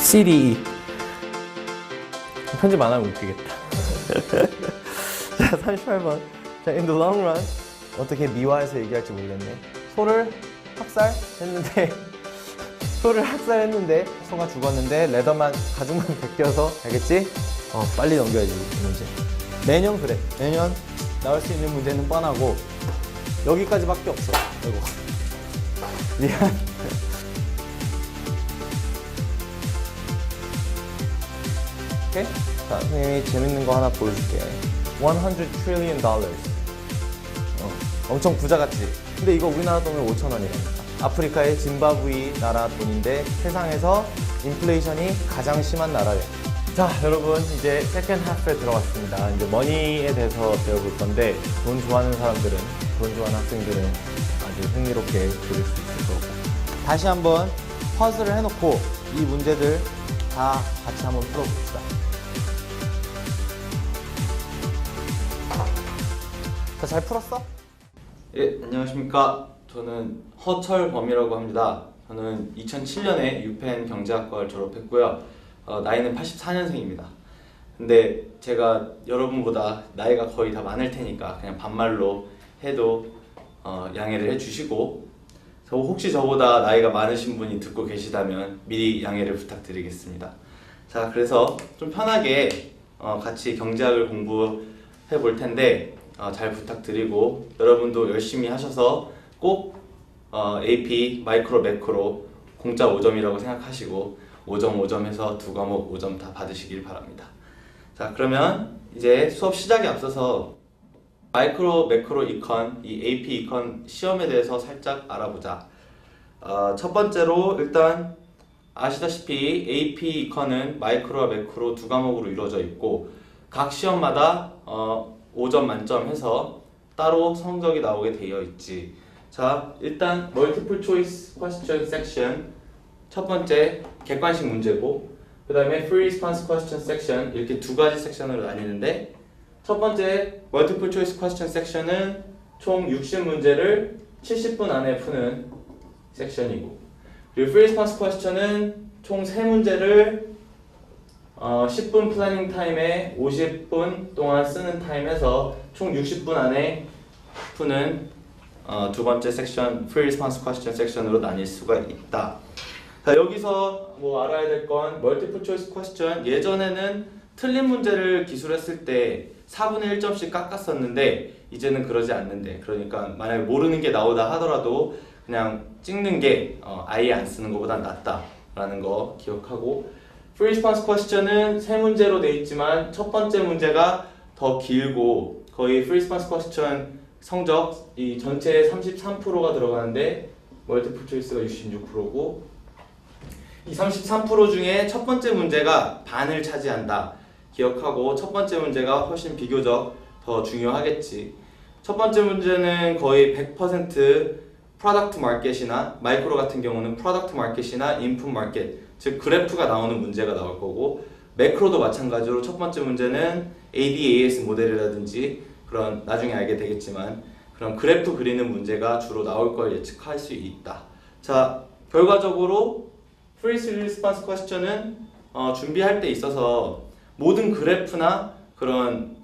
CDE. 편집 안 하면 웃기겠다. 자, 38번. 자, in the long run. 어떻게 미화해서 얘기할지 모르겠네. 소를 학살했는데 소가 죽었는데 레더만 가죽만 벗겨서, 알겠지? 빨리 넘겨야지 이 문제. 매년 그래. 매년 나올 수 있는 문제는 뻔하고 여기까지밖에 없어. 아이고. 미안. 오케이? 자, 선생님이 재밌는 거 하나 보여줄게. 100 trillion dollars. 엄청 부자같지? 근데 이거 우리나라 돈으로 5,000원이라니까. 아프리카의 짐바브웨 나라 돈인데 세상에서 인플레이션이 가장 심한 나라래. 자, 여러분 이제 세컨드 하프에 들어갔습니다. 이제 머니에 대해서 배워볼 건데 돈 좋아하는 사람들은, 돈 좋아하는 학생들은 아주 흥미롭게 들을 수 있을 거고. 다시 한번 퍼즐을 해놓고 이 문제들 다 같이 한번 풀어봅시다. 자, 잘 풀었어? 예, 안녕하십니까. 저는 허철범이라고 합니다. 저는 2007년에 유펜 경제학과를 졸업했고요. 나이는 84년생입니다. 근데 제가 여러분보다 나이가 거의 다 많을 테니까 그냥 반말로 해도 양해를 해주시고, 혹시 저보다 나이가 많으신 분이 듣고 계시다면 미리 양해를 부탁드리겠습니다. 자, 그래서 좀 편하게 같이 경제학을 공부해 볼 텐데 잘 부탁드리고, 여러분도 열심히 하셔서 꼭 AP, 마이크로, 매크로 공짜 5점이라고 생각하시고 5점, 5점 해서 두 과목 5점 다 받으시길 바랍니다. 자, 그러면 이제 수업 시작에 앞서서 마이크로, 매크로 이컨, 이 AP 이컨 시험에 대해서 살짝 알아보자. 첫 번째로 일단 아시다시피 AP 이컨은 마이크로와 매크로 두 과목으로 이루어져 있고 각 시험마다 5점 만점 해서 따로 성적이 나오게 되어 있지. 자, 일단 멀티플 초이스 퀘스천 섹션 첫 번째 객관식 문제고, 그 다음에 free response question section, 이렇게 두 가지 섹션으로 나뉘는데, 첫 번째 멀티플 초이스 퀘스천 섹션은 총 60문제를 70분 안에 푸는 섹션이고, 그리고 free response question은 총 3문제를 10분 플래닝 타임에 50분 동안 쓰는 타임에서 총 60분 안에 푸는 두 번째 섹션 Free Response Question 섹션으로 나뉠 수가 있다. 자, 여기서 뭐 알아야 될 건 Multiple Choice Question, 예전에는 틀린 문제를 기술했을 때 4분의 1점씩 깎았었는데 이제는 그러지 않는데, 그러니까 만약에 모르는 게 나오다 하더라도 그냥 찍는 게 아예 안 쓰는 것보다 낫다라는 거 기억하고, Free Response Question은 3문제로 돼 있지만 첫 번째 문제가 더 길고 거의 Free Response Question 성적 이 전체의 33%가 들어가는데 멀티플 초이스가 66%고, 이 33% 중에 첫 번째 문제가 반을 차지한다 기억하고, 첫 번째 문제가 훨씬 비교적 더 중요하겠지. 첫 번째 문제는 거의 100% 프로덕트 마켓이나 마이크로 같은 경우는 프로덕트 마켓이나 인풋 마켓, 즉 그래프가 나오는 문제가 나올 거고, 매크로도 마찬가지로 첫 번째 문제는 ADAS 모델이라든지 그런, 나중에 알게 되겠지만 그런 그래프 그리는 문제가 주로 나올 걸 예측할 수 있다. 자, 결과적으로 Free Response Question은 준비할 때 있어서 모든 그래프나 그런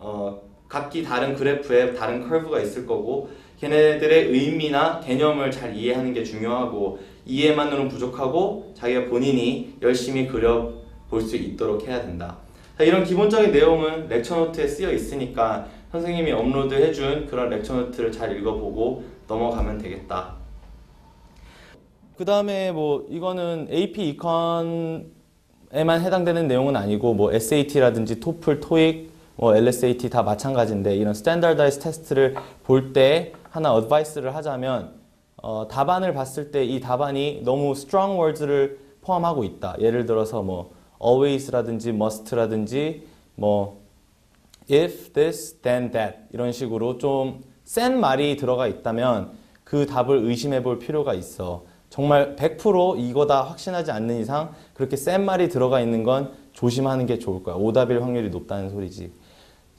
각기 다른 그래프에 다른 커브가 있을 거고, 걔네들의 의미나 개념을 잘 이해하는 게 중요하고, 이해만으로는 부족하고 자기가 본인이 열심히 그려볼 수 있도록 해야 된다. 자, 이런 기본적인 내용은 렉처 노트에 쓰여 있으니까 선생님이 업로드해준 그런 렉처 노트를 잘 읽어보고 넘어가면 되겠다. 그 다음에 뭐 이거는 AP 이컨에만 해당되는 내용은 아니고 뭐 SAT라든지 토플, 토익, 뭐 LSAT 다 마찬가지인데, 이런 스탠다드라이즈 테스트를 볼 때 하나 어드바이스를 하자면 답안을 봤을 때 이 답안이 너무 strong words를 포함하고 있다. 예를 들어서 뭐 always라든지 must라든지 뭐 if this then that 이런 식으로 좀 센 말이 들어가 있다면 그 답을 의심해 볼 필요가 있어. 정말 100% 이거다 확신하지 않는 이상 그렇게 센 말이 들어가 있는 건 조심하는 게 좋을 거야. 오답일 확률이 높다는 소리지.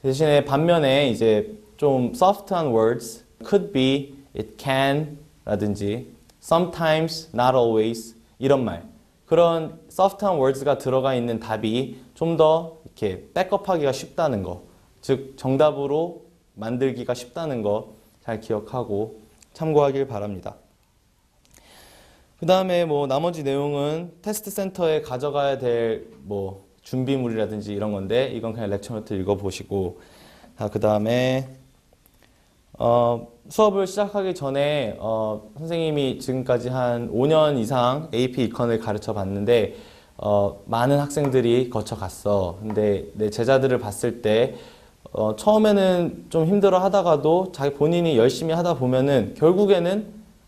대신에 반면에 이제 좀 soft한 words, could be, it can 라든지 sometimes, not always 이런 말, 그런 soft한 words가 들어가 있는 답이 좀 더 이렇게 백업하기가 쉽다는 거, 즉 정답으로 만들기가 쉽다는 거 잘 기억하고 참고하길 바랍니다. 그 다음에 뭐 나머지 내용은 테스트 센터에 가져가야 될 뭐 준비물이라든지 이런 건데 이건 그냥 렉처 노트 읽어보시고, 그 다음에 수업을 시작하기 전에 선생님이 지금까지 한 5년 이상 AP 이컨을 가르쳐 봤는데 많은 학생들이 거쳐갔어. 근데 내 제자들을 봤을 때 처음에는 좀 힘들어 하다가도 자기 본인이 열심히 하다 보면은 결국에는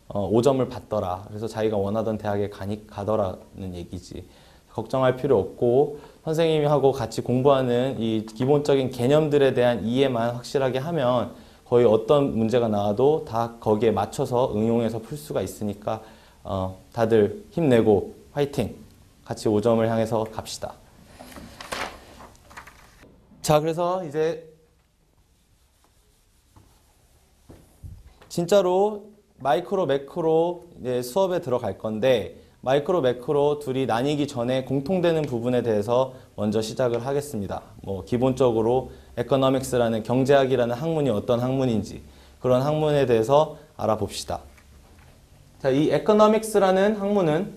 5점을 받더라. 그래서 자기가 원하던 대학에 가더라는 얘기지. 걱정할 필요 없고 선생님이 하고 같이 공부하는 이 기본적인 개념들에 대한 이해만 확실하게 하면 거의 어떤 문제가 나와도 다 거기에 맞춰서 응용해서 풀 수가 있으니까 다들 힘내고 화이팅! 같이 5점을 향해서 갑시다. 자, 그래서 이제 진짜로 마이크로 매크로 이제 수업에 들어갈 건데 마이크로 매크로 둘이 나뉘기 전에 공통되는 부분에 대해서 먼저 시작을 하겠습니다. 뭐 기본적으로 에코노믹스라는 경제학이라는 학문이 어떤 학문인지 그런 학문에 대해서 알아봅시다. 자, 이 에코노믹스라는 학문은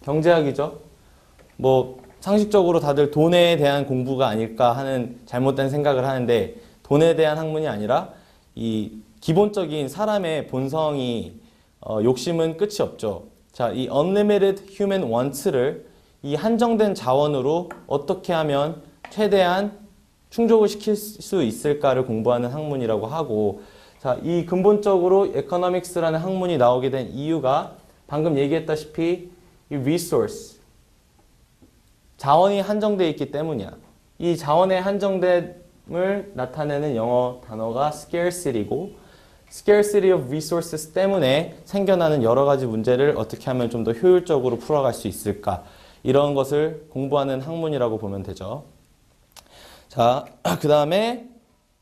경제학이죠. 뭐 상식적으로 다들 돈에 대한 공부가 아닐까 하는 잘못된 생각을 하는데 돈에 대한 학문이 아니라 이 기본적인 사람의 본성이 욕심은 끝이 없죠. 자, 이 unlimited human wants를 이 한정된 자원으로 어떻게 하면 최대한 충족을 시킬 수 있을까를 공부하는 학문이라고 하고, 자, 이 근본적으로 economics라는 학문이 나오게 된 이유가 방금 얘기했다시피 이 resource, 자원이 한정되어 있기 때문이야. 이 자원의 한정됨을 나타내는 영어 단어가 scarcity고 scarcity of resources 때문에 생겨나는 여러 가지 문제를 어떻게 하면 좀 더 효율적으로 풀어갈 수 있을까, 이런 것을 공부하는 학문이라고 보면 되죠. 자, 그 다음에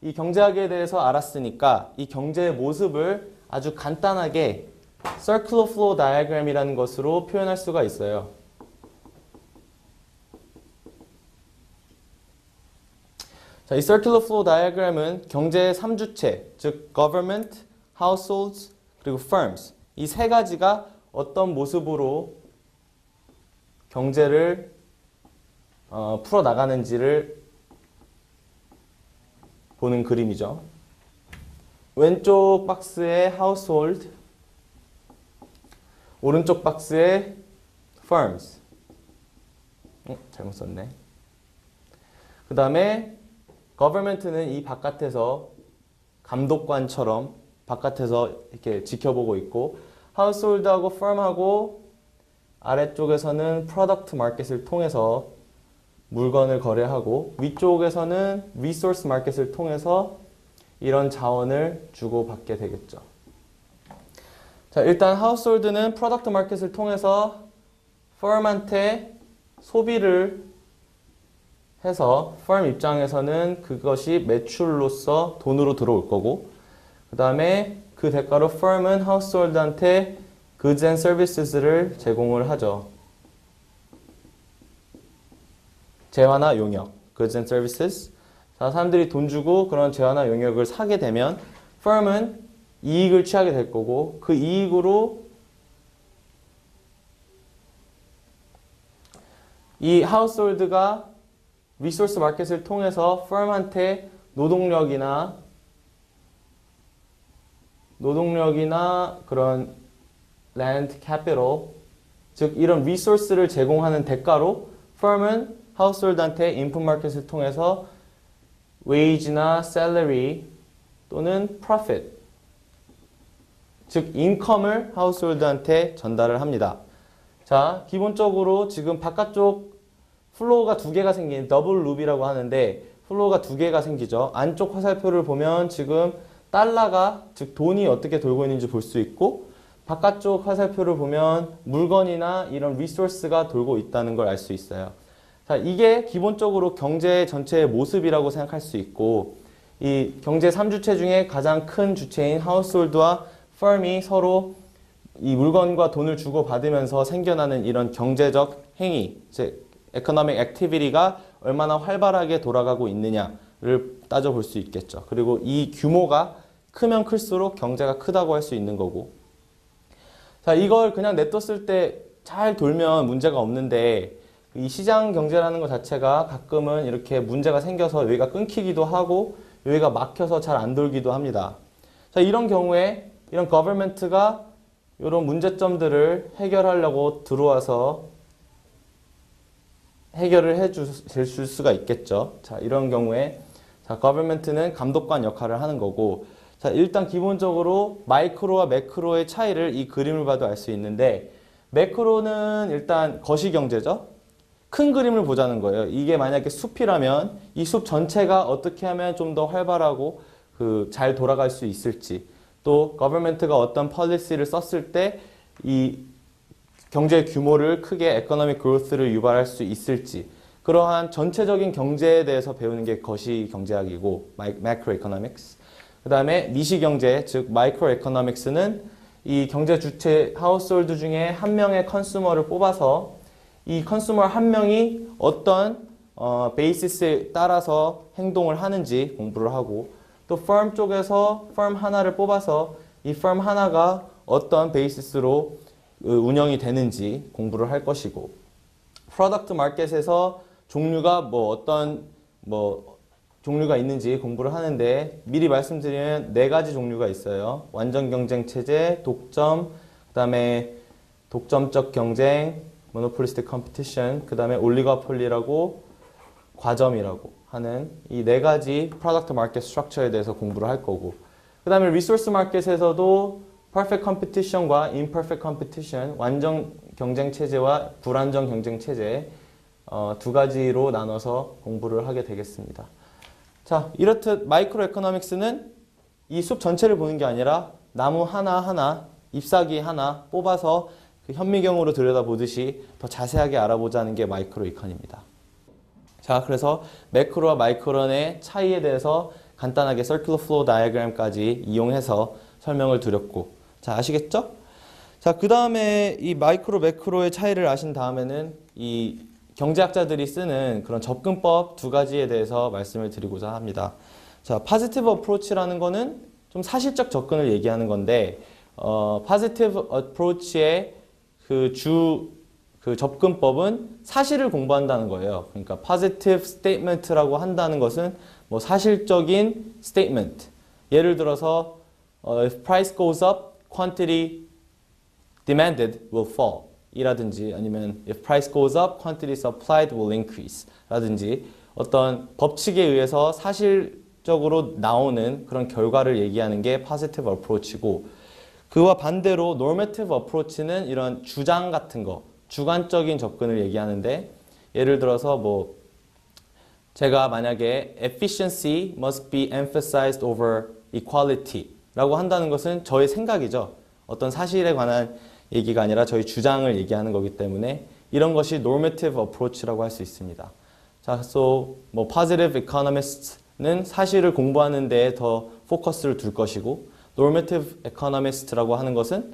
이 경제학에 대해서 알았으니까 이 경제의 모습을 아주 간단하게 circular flow diagram이라는 것으로 표현할 수가 있어요. 자, 이 circular flow diagram은 경제의 3주체, 즉 government, households, 그리고 firms, 이 세 가지가 어떤 모습으로 경제를 풀어나가는지를 보는 그림이죠. 왼쪽 박스에 household, 오른쪽 박스에 firms. 잘못 썼네. 그 다음에 government는 이 바깥에서 감독관처럼 바깥에서 이렇게 지켜보고 있고, household하고 firm하고 아래쪽에서는 product market을 통해서 물건을 거래하고, 위쪽에서는 resource market을 통해서 이런 자원을 주고받게 되겠죠. 자, 일단 household는 product market을 통해서 firm한테 소비를 해서 firm 입장에서는 그것이 매출로서 돈으로 들어올 거고, 그 다음에 그 대가로 firm은 household한테 goods and services를 제공을 하죠. 재화나 용역, goods and services. 자, 사람들이 돈 주고 그런 재화나 용역을 사게 되면 firm은 이익을 취하게 될 거고, 그 이익으로 이 household가 리소스 마켓을 통해서 firm한테 노동력이나 그런 land capital, 즉 이런 리소스를 제공하는 대가로 firm은 household한테 input 마켓을 통해서 wage나 salary 또는 profit, 즉 income을 household한테 전달을 합니다. 자, 기본적으로 지금 바깥쪽 플로우가 두 개가 생긴 더블 룹이라고 하는데 플로우가 두 개가 생기죠. 안쪽 화살표를 보면 지금 달러가, 즉 돈이 어떻게 돌고 있는지 볼 수 있고, 바깥쪽 화살표를 보면 물건이나 이런 리소스가 돌고 있다는 걸 알 수 있어요. 자, 이게 기본적으로 경제 전체의 모습이라고 생각할 수 있고, 이 경제 3주체 중에 가장 큰 주체인 하우스홀드와 firm이 서로 이 물건과 돈을 주고 받으면서 생겨나는 이런 경제적 행위, 즉 economic activity가 얼마나 활발하게 돌아가고 있느냐를 따져볼 수 있겠죠. 그리고 이 규모가 크면 클수록 경제가 크다고 할 수 있는 거고. 자, 이걸 그냥 냅뒀을 때 잘 돌면 문제가 없는데 이 시장 경제라는 것 자체가 가끔은 이렇게 문제가 생겨서 여기가 끊기기도 하고 여기가 막혀서 잘 안 돌기도 합니다. 자, 이런 경우에 이런 government가 이런 문제점들을 해결하려고 들어와서 해결을 해줄 수가 있겠죠. 자, 이런 경우에 자, government는 감독관 역할을 하는 거고, 자, 일단 기본적으로 마이크로와 매크로의 차이를 이 그림을 봐도 알 수 있는데, 매크로는 일단 거시경제죠. 큰 그림을 보자는 거예요. 이게 만약에 숲이라면 이 숲 전체가 어떻게 하면 좀 더 활발하고 잘 돌아갈 수 있을지, 또 government가 어떤 policy를 썼을 때 이 경제 규모를 크게 economic growth를 유발할 수 있을지, 그러한 전체적인 경제에 대해서 배우는 게 거시경제학이고 macroeconomics. 그 다음에 미시경제, 즉 microeconomics는 이 경제 주체 하우스홀드 중에 한 명의 컨슈머를 뽑아서 이 컨슈머 한 명이 어떤 베이시스에 따라서 행동을 하는지 공부를 하고, 또 firm 쪽에서 firm 하나를 뽑아서 이 firm 하나가 어떤 베이시스로 운영이 되는지 공부를 할 것이고, 프로덕트 마켓에서 종류가 어떤 종류가 있는지 공부를 하는데, 미리 말씀드리면 4가지 종류가 있어요. 완전 경쟁 체제, 독점, 그 다음에 독점적 경쟁, monopolistic competition, 그 다음에 올리고폴리라고 과점이라고 하는 이 4가지 프로덕트 마켓 스트럭처에 대해서 공부를 할 거고, 그 다음에 리소스 마켓에서도 perfect competition과 imperfect competition, 완전 경쟁 체제와 불완전 경쟁 체제 2가지로 나눠서 공부를 하게 되겠습니다. 자, 이렇듯 마이크로 에코노믹스는 이 숲 전체를 보는 게 아니라 나무 하나하나, 잎사귀 하나 뽑아서 현미경으로 들여다보듯이 더 자세하게 알아보자는 게 마이크로 이컨입니다. 자, 그래서 매크로와 마이크론의 차이에 대해서 간단하게 Circular Flow Diagram까지 이용해서 설명을 드렸고, 자, 아시겠죠? 자, 그 다음에 이 마이크로, 매크로의 차이를 아신 다음에는 이 경제학자들이 쓰는 그런 접근법 2가지에 대해서 말씀을 드리고자 합니다. 자, Positive Approach라는 거는 좀 사실적 접근을 얘기하는 건데, Positive Approach의 그 접근법은 사실을 공부한다는 거예요. 그러니까 Positive Statement라고 한다는 것은 사실적인 statement. 예를 들어서 if price goes up, quantity demanded will fall. 이라든지 아니면 if price goes up, quantity supplied will increase. 라든지 어떤 법칙에 의해서 사실적으로 나오는 그런 결과를 얘기하는 게 positive approach이고, 그와 반대로 normative approach는 이런 주장 같은 거, 주관적인 접근을 얘기하는데, 예를 들어서 제가 만약에 efficiency must be emphasized over equality 라고 한다는 것은 저의 생각이죠. 어떤 사실에 관한 얘기가 아니라 저희 주장을 얘기하는 거기 때문에 이런 것이 normative approach라고 할 수 있습니다. 자, so positive economist는 사실을 공부하는 데에 더 포커스를 둘 것이고, normative economist라고 하는 것은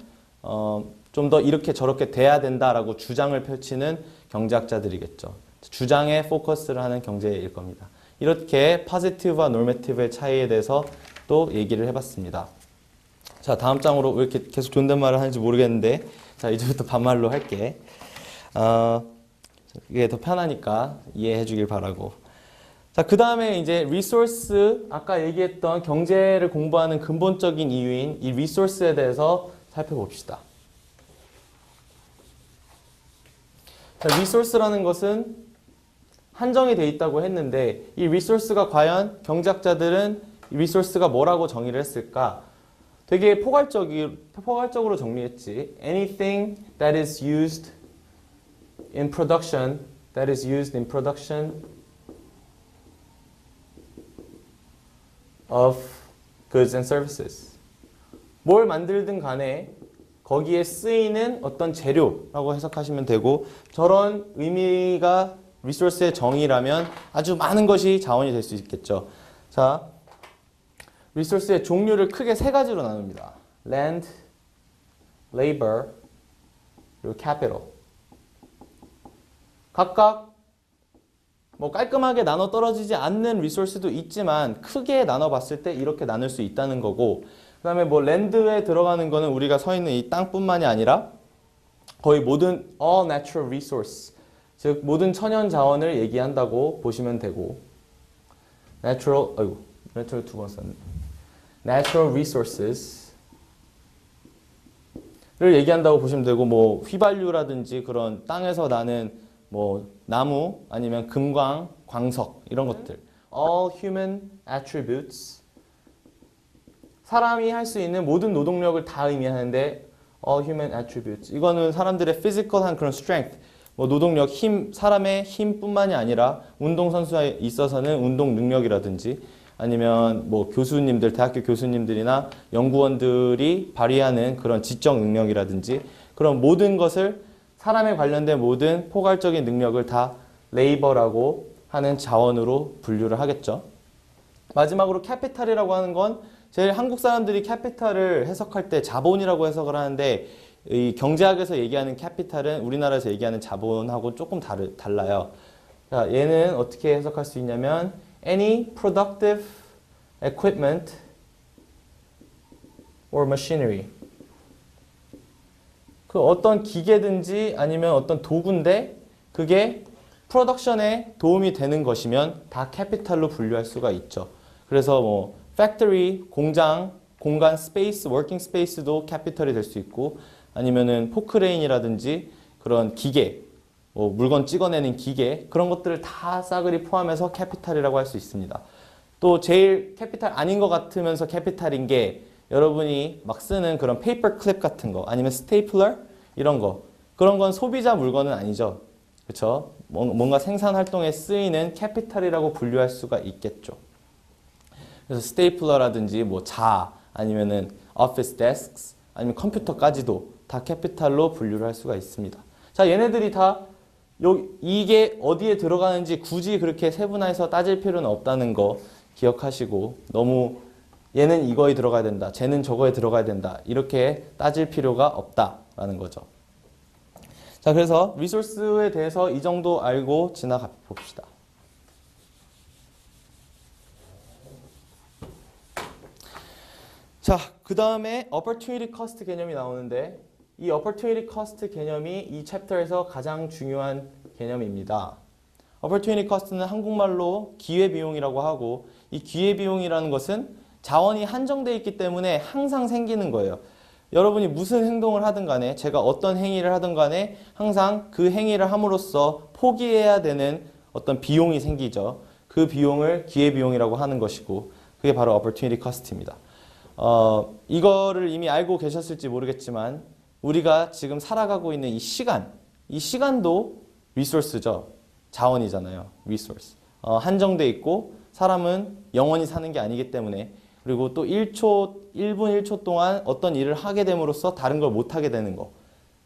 좀 더 이렇게 저렇게 돼야 된다라고 주장을 펼치는 경제학자들이겠죠. 주장에 포커스를 하는 경제일 겁니다. 이렇게 positive와 normative의 차이에 대해서 또 얘기를 해봤습니다. 자, 다음 장으로 왜 이렇게 계속 존댓말을 하는지 모르겠는데, 자, 이제부터 반말로 할게. 이게 더 편하니까 이해해 주길 바라고. 자, 그 다음에 이제 리소스, 아까 얘기했던 경제를 공부하는 근본적인 이유인 이 리소스에 대해서 살펴봅시다. 자, 리소스라는 것은 한정이 돼 있다고 했는데, 이 리소스가 과연 경제학자들은 이 리소스가 뭐라고 정의를 했을까? 되게 포괄적으로 정리했지. Anything that is used in production, of goods and services. 뭘 만들든 간에 거기에 쓰이는 어떤 재료라고 해석하시면 되고, 저런 의미가 리소스의 정의라면 아주 많은 것이 자원이 될 수 있겠죠. 자, 리소스의 종류를 크게 3가지로 나눕니다. land, labor, 그리고 capital. 각각 뭐 깔끔하게 나눠 떨어지지 않는 리소스도 있지만 크게 나눠 봤을 때 이렇게 나눌 수 있다는 거고, 그 다음에 뭐 랜드에 들어가는 거는 우리가 서 있는 이 땅뿐만이 아니라 거의 모든 all natural resource, 즉 모든 천연 자원을 얘기한다고 보시면 되고, natural 두 번 썼네. natural resources 를 얘기한다고 보시면 되고, 뭐 휘발유라든지 그런 땅에서 나는 뭐 나무 아니면 금광, 광석 이런 것들, all human attributes, 사람이 할 수 있는 모든 노동력을 다 의미하는데 all human attributes, 이거는 사람들의 physical한 그런 strength, 뭐 노동력, 힘, 사람의 힘뿐만이 아니라 운동선수에 있어서는 운동 능력이라든지 아니면 뭐 교수님들, 대학교 교수님들이나 연구원들이 발휘하는 그런 지적 능력이라든지 그런 모든 것을, 사람에 관련된 모든 포괄적인 능력을 다 레이버라고 하는 자원으로 분류를 하겠죠. 마지막으로 캐피탈이라고 하는 건 제일 한국 사람들이 캐피탈을 해석할 때 자본이라고 해석을 하는데, 이 경제학에서 얘기하는 캐피탈은 우리나라에서 얘기하는 자본하고 조금 달라요. 자, 얘는 어떻게 해석할 수 있냐면 any productive equipment or machinery, 그 어떤 기계든지 아니면 어떤 도구인데 그게 프로덕션에 도움이 되는 것이면 다 캐피탈로 분류할 수가 있죠. 그래서 뭐 팩토리, 공장, 공간, 스페이스, 워킹 스페이스도 캐피탈이 될 수 있고, 아니면은 포크레인이라든지 그런 기계, 뭐 물건 찍어내는 기계, 그런 것들을 다 싸그리 포함해서 캐피탈이라고 할 수 있습니다. 또 제일 캐피탈 아닌 것 같으면서 캐피탈인 게 여러분이 막 쓰는 그런 페이퍼 클립 같은 거, 아니면 스테이플러 이런 거, 그런 건 소비자 물건은 아니죠. 그렇죠? 뭔가 생산 활동에 쓰이는 캐피탈이라고 분류할 수가 있겠죠. 그래서 스테이플러라든지 뭐 아니면은 오피스 데스크, 아니면 컴퓨터까지도 다 캐피탈로 분류를 할 수가 있습니다. 자, 얘네들이 다 이게 어디에 들어가는지 굳이 그렇게 세분화해서 따질 필요는 없다는 거 기억하시고, 너무 얘는 이거에 들어가야 된다, 쟤는 저거에 들어가야 된다, 이렇게 따질 필요가 없다라는 거죠. 자, 그래서 리소스에 대해서 이 정도 알고 지나가 봅시다. 자, 그 다음에 opportunity cost 개념이 나오는데, 이 opportunity cost 개념이 이 챕터에서 가장 중요한 개념입니다. opportunity cost는 한국말로 기회비용이라고 하고, 이 기회비용이라는 것은 자원이 한정되어 있기 때문에 항상 생기는 거예요. 여러분이 무슨 행동을 하든 간에, 제가 어떤 행위를 하든 간에 항상 그 행위를 함으로써 포기해야 되는 어떤 비용이 생기죠. 그 비용을 기회비용이라고 하는 것이고, 그게 바로 opportunity cost입니다. 이거를 이미 알고 계셨을지 모르겠지만 우리가 지금 살아가고 있는 이 시간도 리소스죠. 자원이잖아요. 리소스. 한정돼 있고 사람은 영원히 사는 게 아니기 때문에, 그리고 또 1분 1초 동안 어떤 일을 하게 됨으로써 다른 걸 못 하게 되는 거,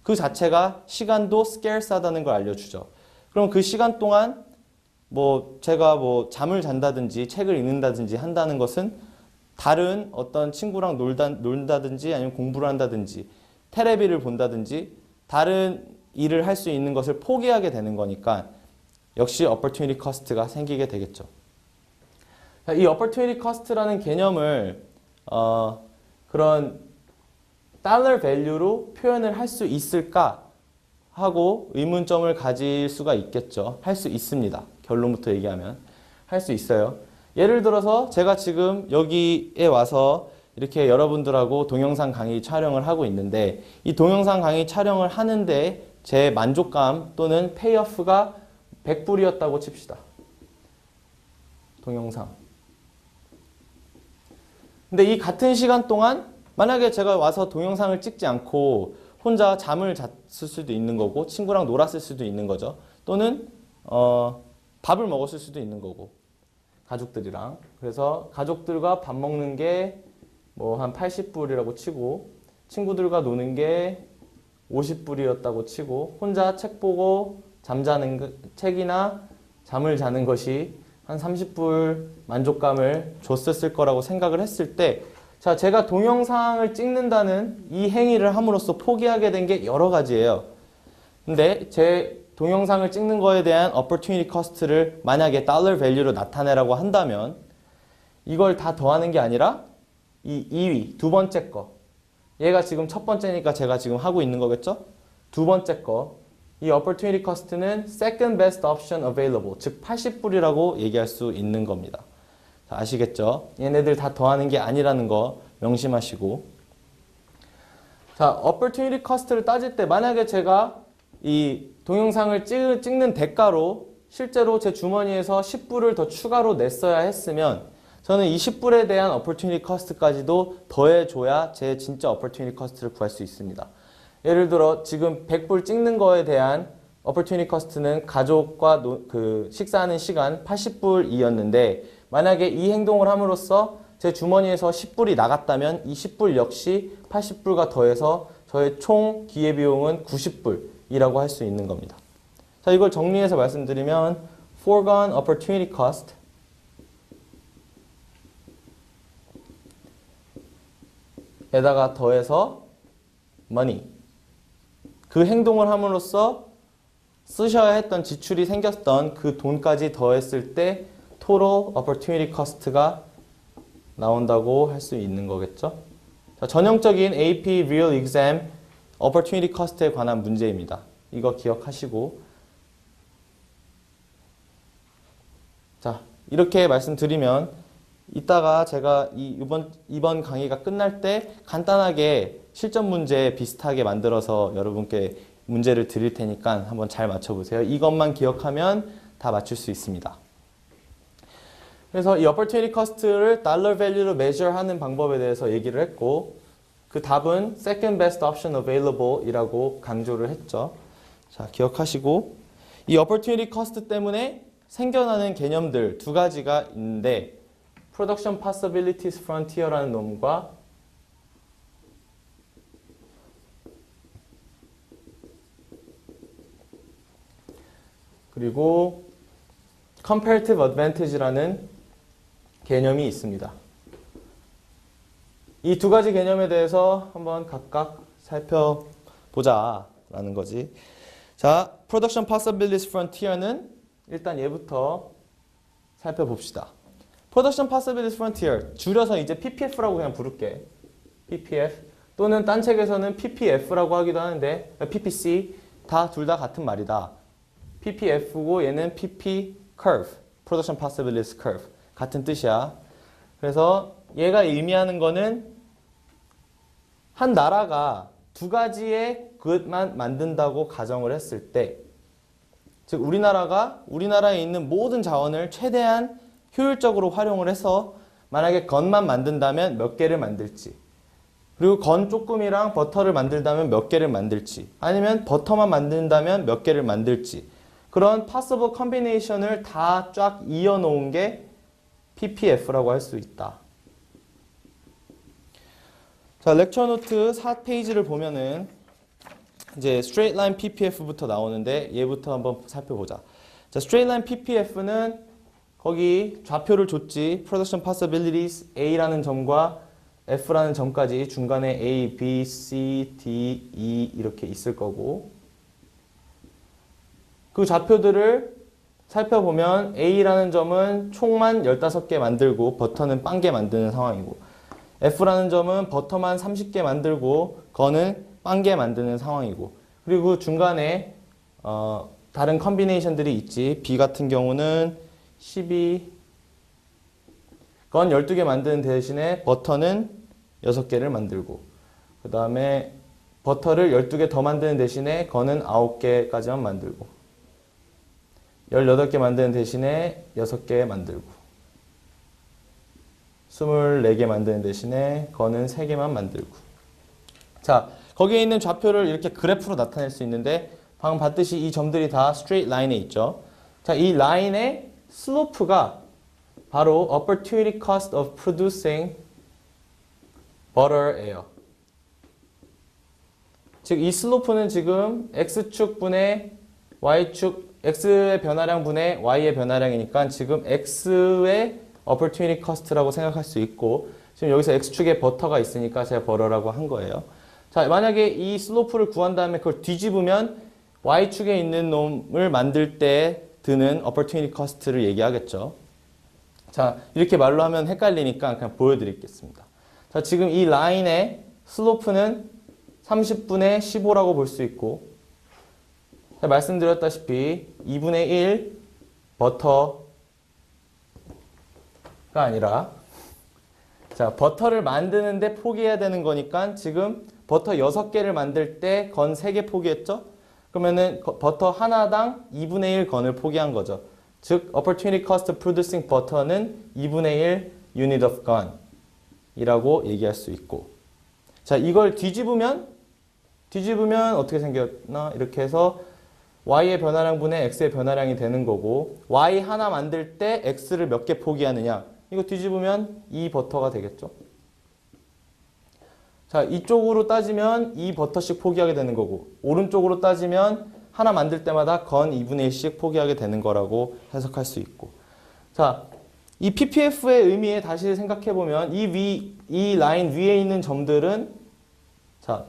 그 자체가 시간도 scarce하다는 걸 알려주죠. 그럼 그 시간 동안 뭐 제가 뭐 잠을 잔다든지 책을 읽는다든지 한다는 것은 다른 어떤 친구랑 놀다든지 아니면 공부를 한다든지 테레비를 본다든지 다른 일을 할 수 있는 것을 포기하게 되는 거니까 역시 opportunity cost가 생기게 되겠죠. 이 opportunity cost라는 개념을 그런 달러 밸류로 표현을 할 수 있을까 하고 의문점을 가질 수가 있겠죠. 할 수 있습니다. 결론부터 얘기하면 할 수 있어요. 예를 들어서 제가 지금 여기에 와서 이렇게 여러분들하고 동영상 강의 촬영을 하고 있는데, 이 동영상 강의 촬영을 하는데 제 만족감 또는 페이오프가 100불이었다고 칩시다. 동영상. 근데 이 같은 시간 동안 만약에 제가 와서 동영상을 찍지 않고 혼자 잠을 잤을 수도 있는 거고, 친구랑 놀았을 수도 있는 거죠. 또는 밥을 먹었을 수도 있는 거고, 가족들이랑. 그래서 가족들과 밥 먹는 게 뭐 한 80불이라고 치고, 친구들과 노는 게 50불이었다고 치고, 혼자 책 보고 잠자는 책이나 잠을 자는 것이 한 30불 만족감을 줬었을 거라고 생각을 했을 때, 자, 제가 동영상을 찍는다는 이 행위를 함으로써 포기하게 된 게 여러 가지예요. 근데 제 동영상을 찍는 거에 대한 opportunity cost를 만약에 달러 밸류로 나타내라고 한다면 이걸 다 더하는 게 아니라 이 2위, 두 번째 거. 얘가 지금 첫 번째니까 제가 지금 하고 있는 거겠죠? 두 번째 거. 이 opportunity cost는 second best option available, 즉 80불이라고 얘기할 수 있는 겁니다. 자, 아시겠죠? 얘네들 다 더하는 게 아니라는 거 명심하시고. 자, opportunity cost를 따질 때 만약에 제가 이 동영상을 찍는 대가로 실제로 제 주머니에서 10불을 더 추가로 냈어야 했으면 저는 이 10불에 대한 opportunity cost까지도 더해줘야 제 진짜 opportunity cost를 구할 수 있습니다. 예를 들어 지금 100불 찍는 거에 대한 opportunity cost는 가족과 식사하는 시간 80불이었는데 만약에 이 행동을 함으로써 제 주머니에서 10불이 나갔다면 이 10불 역시 80불과 더해서 저의 총 기회비용은 90불이라고 할 수 있는 겁니다. 자, 이걸 정리해서 말씀드리면 foregone opportunity cost 에다가 더해서 money. 그 행동을 함으로써 쓰셔야 했던 지출이 생겼던 그 돈까지 더했을 때 total opportunity cost가 나온다고 할 수 있는 거겠죠. 자, 전형적인 AP Real Exam opportunity cost에 관한 문제입니다. 이거 기억하시고. 자, 이렇게 말씀드리면 이따가 제가 이번 강의가 끝날 때 간단하게 실전 문제 비슷하게 만들어서 여러분께 문제를 드릴 테니까 한번 잘 맞춰보세요. 이것만 기억하면 다 맞출 수 있습니다. 그래서 이 opportunity cost를 달러 밸류로 measure 하는 방법에 대해서 얘기를 했고 그 답은 second best option available 이라고 강조를 했죠. 자, 기억하시고 이 opportunity cost 때문에 생겨나는 개념들 두 가지가 있는데 Production Possibilities Frontier라는 놈과 그리고 Comparative Advantage라는 개념이 있습니다. 이 두 가지 개념에 대해서 한번 각각 살펴보자라는 거지. 자, Production Possibilities Frontier는 일단 얘부터 살펴봅시다. Production Possibilities Frontier, 줄여서 이제 PPF라고 그냥 부를게. PPF 또는 딴 책에서는 PPF라고 하기도 하는데 PPC 둘 다 같은 말이다. PPF고 얘는 PP Curve, Production Possibilities Curve 같은 뜻이야. 그래서 얘가 의미하는 거는 한 나라가 두 가지의 것만 만든다고 가정을 했을 때 즉 우리나라에 있는 모든 자원을 최대한 효율적으로 활용을 해서 만약에 건만 만든다면 몇 개를 만들지 그리고 건 조금이랑 버터를 만들다면 몇 개를 만들지 아니면 버터만 만든다면 몇 개를 만들지 그런 possible combination을 다 쫙 이어놓은 게 PPF라고 할 수 있다. 자, 렉처 노트 4페이지를 보면은 이제 straight line PPF부터 나오는데 얘부터 한번 살펴보자. 자, straight line PPF는 거기 좌표를 줬지. Production Possibilities A라는 점과 F라는 점까지 중간에 A, B, C, D, E 이렇게 있을 거고 그 좌표들을 살펴보면 A라는 점은 총만 15개 만들고 버터는 빵개 만드는 상황이고 F라는 점은 버터만 30개 만들고 건은 빵개 만드는 상황이고 그리고 중간에 다른 컨비네이션들이 있지. B 같은 경우는 12, 건 12개 만드는 대신에 버터는 6개를 만들고 그 다음에 버터를 12개 더 만드는 대신에 건은 9개까지만 만들고 18개 만드는 대신에 6개 만들고 24개 만드는 대신에 건은 3개만 만들고 자, 거기에 있는 좌표를 이렇게 그래프로 나타낼 수 있는데 방금 봤듯이 이 점들이 다 straight line에 있죠. 자, 이 라인의 슬로프가 바로 opportunity cost of producing butter예요. 즉, 이 슬로프는 지금 x축분의 y축, x의 변화량 분의 y의 변화량이니까 지금 x의 opportunity cost라고 생각할 수 있고 지금 여기서 x축에 버터가 있으니까 제가 버러라고 한 거예요. 자, 만약에 이 슬로프를 구한 다음에 그걸 뒤집으면 y축에 있는 놈을 만들 때 드는 opportunity cost를 얘기하겠죠. 자, 이렇게 말로 하면 헷갈리니까 그냥 보여드리겠습니다. 자, 지금 이 라인의 슬로프는 30분의 15라고 볼 수 있고, 자, 말씀드렸다시피 2분의 1 버터가 아니라, 자, 버터를 만드는데 포기해야 되는 거니까 지금 버터 6개를 만들 때 건 3개 포기했죠? 그러면은 버터 하나당 2분의 1 건을 포기한 거죠. 즉, opportunity cost of producing butter는 2분의 1 unit of gun 이라고 얘기할 수 있고. 자, 이걸 뒤집으면 어떻게 생겼나? 이렇게 해서 y의 변화량분의 x의 변화량이 되는 거고, y 하나 만들 때 x를 몇 개 포기하느냐? 이거 뒤집으면 2 버터가 되겠죠. 자, 이쪽으로 따지면 2 버터씩 포기하게 되는 거고, 오른쪽으로 따지면 하나 만들 때마다 건 2분의 1씩 포기하게 되는 거라고 해석할 수 있고. 자, 이 ppf의 의미에 다시 생각해보면 이 라인 위에 있는 점들은, 자,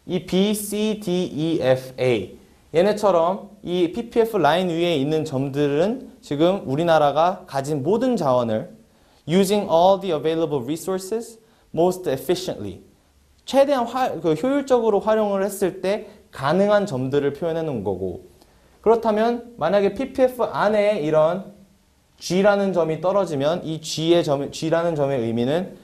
이 B, C, D, E, F, A 얘네처럼 이 ppf 라인 위에 있는 점들은 지금 우리나라가 가진 모든 자원을 using all the available resources most efficiently 최대한 효율적으로 활용을 했을 때 가능한 점들을 표현해 놓은 거고, 그렇다면 만약에 ppf 안에 이런 G라는 점이 떨어지면 이 G라는 점의 의미는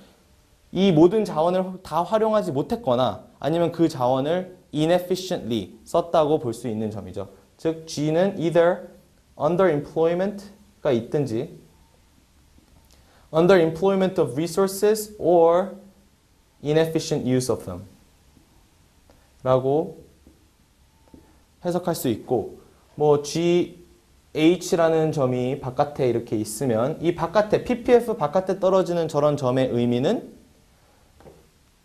이 모든 자원을 다 활용하지 못했거나 아니면 그 자원을 inefficiently 썼다고 볼 수 있는 점이죠. 즉 G는 either underemployment가 있든지 underemployment of resources or inefficient use of them 라고 해석할 수 있고, 뭐 GH라는 점이 바깥에 이렇게 있으면 이 바깥에 ppf 바깥에 떨어지는 저런 점의 의미는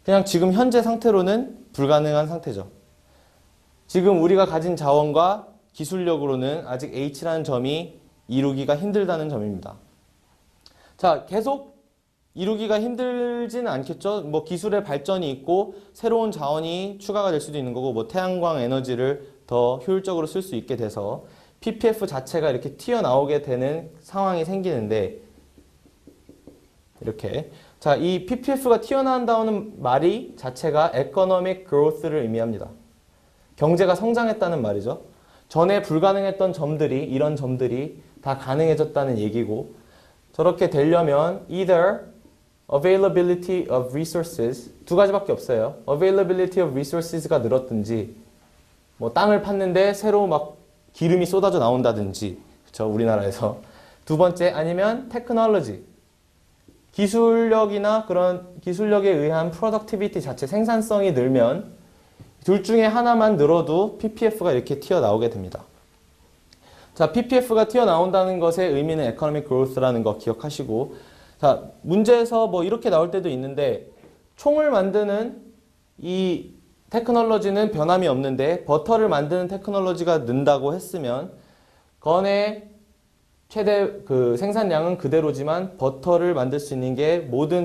그냥 지금 현재 상태로는 불가능한 상태죠. 지금 우리가 가진 자원과 기술력으로는 아직 H라는 점이 이루기가 힘들다는 점입니다. 자, 계속 이루기가 힘들지는 않겠죠. 뭐 기술의 발전이 있고 새로운 자원이 추가가 될 수도 있는 거고, 뭐 태양광 에너지를 더 효율적으로 쓸 수 있게 돼서 ppf 자체가 이렇게 튀어나오게 되는 상황이 생기는데, 이렇게, 자, 이 ppf가 튀어나온다는 말이 자체가 economic growth를 의미합니다. 경제가 성장했다는 말이죠. 전에 불가능했던 점들이, 이런 점들이 다 가능해졌다는 얘기고, 저렇게 되려면 either availability of resources, 두 가지밖에 없어요. availability of resources가 늘었든지, 뭐 땅을 팠는데 새로 막 기름이 쏟아져 나온다든지, 그쵸, 우리나라에서. 두 번째, 아니면 technology, 기술력이나 그런 기술력에 의한 productivity 자체, 생산성이 늘면 둘 중에 하나만 늘어도 ppf가 이렇게 튀어나오게 됩니다. 자, ppf가 튀어나온다는 것의 의미는 economic growth라는 거 기억하시고, 자, 문제에서 뭐 이렇게 나올 때도 있는데, 총을 만드는 이 테크놀로지는 변함이 없는데 버터를 만드는 테크놀로지가 는다고 했으면 건의 최대 생산량은 그대로지만 버터를 만들 수 있는 게 모든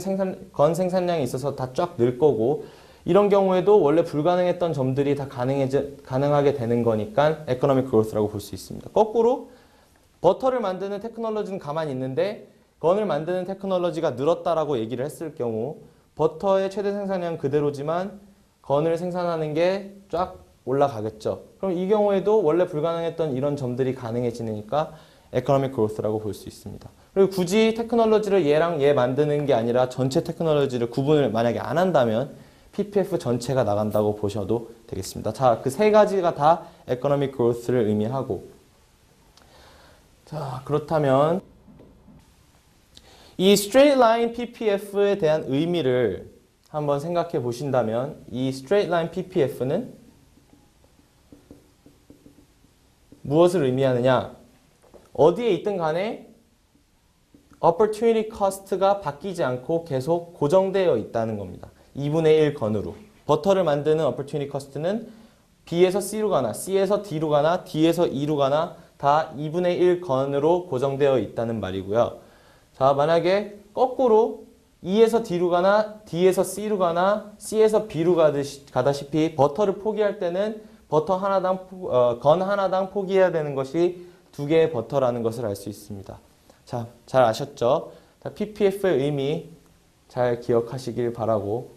건 생산량에 있어서 다 쫙 늘 거고, 이런 경우에도 원래 불가능했던 점들이 다 가능하게 되는 거니까 economic growth라고 볼 수 있습니다. 거꾸로 버터를 만드는 테크놀로지는 가만히 있는데 건을 만드는 테크놀로지가 늘었다라고 얘기를 했을 경우 버터의 최대 생산량은 그대로지만 건을 생산하는 게 쫙 올라가겠죠. 그럼 이 경우에도 원래 불가능했던 이런 점들이 가능해지니까 economic growth라고 볼 수 있습니다. 그리고 굳이 테크놀로지를 얘랑 얘 만드는 게 아니라 전체 테크놀로지를 구분을 만약에 안 한다면 ppf 전체가 나간다고 보셔도 되겠습니다. 자, 그 세 가지가 다 economic growth를 의미하고, 자, 그렇다면 이 straight line ppf에 대한 의미를 한번 생각해 보신다면 이 straight line ppf는 무엇을 의미하느냐? 어디에 있든 간에 opportunity cost가 바뀌지 않고 계속 고정되어 있다는 겁니다. 2분의 1 건으로. 버터를 만드는 opportunity cost는 B에서 C로 가나, C에서 D로 가나, D에서 E로 가나 다 2분의 1 건으로 고정되어 있다는 말이고요. 자, 만약에 거꾸로 E에서 D로 가나 D에서 C로 가나 C에서 B로 가다시피 버터를 포기할 때는 버터 하나당 건 하나당 포기해야 되는 것이 두 개의 버터라는 것을 알 수 있습니다. 자, 잘 아셨죠? 자, PPF의 의미 잘 기억하시길 바라고.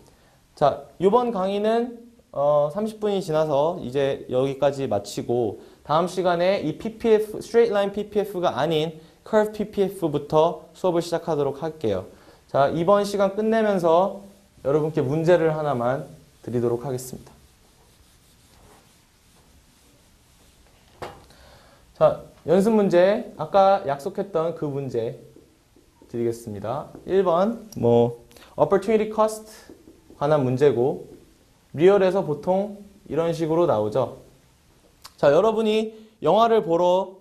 자, 이번 강의는 30분이 지나서 이제 여기까지 마치고 다음 시간에 이 PPF, Straight Line PPF가 아닌 Curve PPF부터 수업을 시작하도록 할게요. 자, 이번 시간 끝내면서 여러분께 문제를 하나만 드리도록 하겠습니다. 자, 연습 문제, 아까 약속했던 그 문제 드리겠습니다. 1번, opportunity cost 관한 문제고, 리얼에서 보통 이런 식으로 나오죠. 자, 여러분이 영화를 보러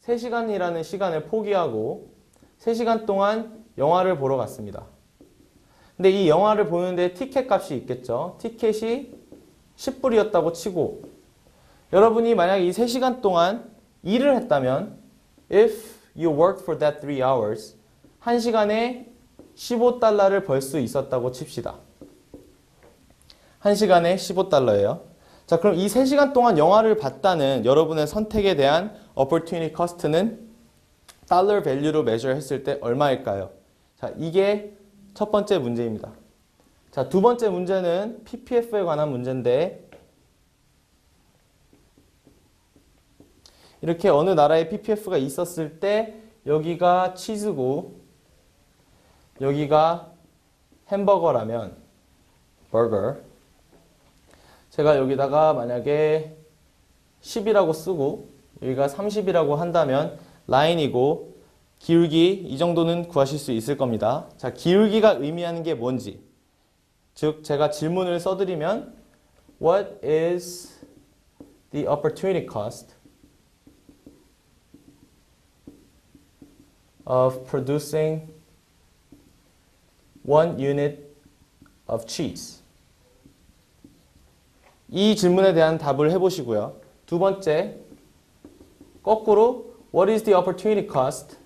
3시간이라는 시간을 포기하고 3시간 동안 영화를 보러 갔습니다. 근데 이 영화를 보는데 티켓 값이 있겠죠. 티켓이 10불이었다고 치고 여러분이 만약에 이 3시간 동안 일을 했다면 if you worked for that 3 hours 1시간에 15달러를 벌 수 있었다고 칩시다. 1시간에 15달러예요. 자, 그럼 이 3시간 동안 영화를 봤다는 여러분의 선택에 대한 opportunity cost는 달러 밸류로 measure 했을 때 얼마일까요? 자, 이게 첫 번째 문제입니다. 자, 두 번째 문제는 PPF에 관한 문제인데 이렇게 어느 나라에 PPF가 있었을 때 여기가 치즈고 여기가 햄버거라면 버거 제가 여기다가 만약에 10이라고 쓰고 여기가 30이라고 한다면 라인이고 기울기 이 정도는 구하실 수 있을 겁니다. 자, 기울기가 의미하는 게 뭔지 즉 제가 질문을 써드리면 What is the opportunity cost of producing 1 unit of cheese? 이 질문에 대한 답을 해보시고요. 두 번째, 거꾸로 What is the opportunity cost?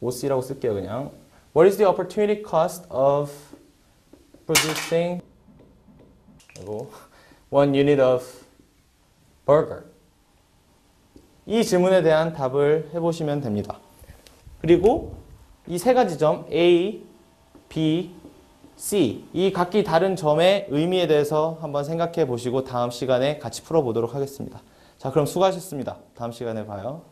OC라고 쓸게요, 그냥. What is the opportunity cost of producing 1 unit of burger? 이 질문에 대한 답을 해보시면 됩니다. 그리고 이 세 가지 점 A, B, C 이 각기 다른 점의 의미에 대해서 한번 생각해 보시고 다음 시간에 같이 풀어보도록 하겠습니다. 자, 그럼 수고하셨습니다. 다음 시간에 봐요.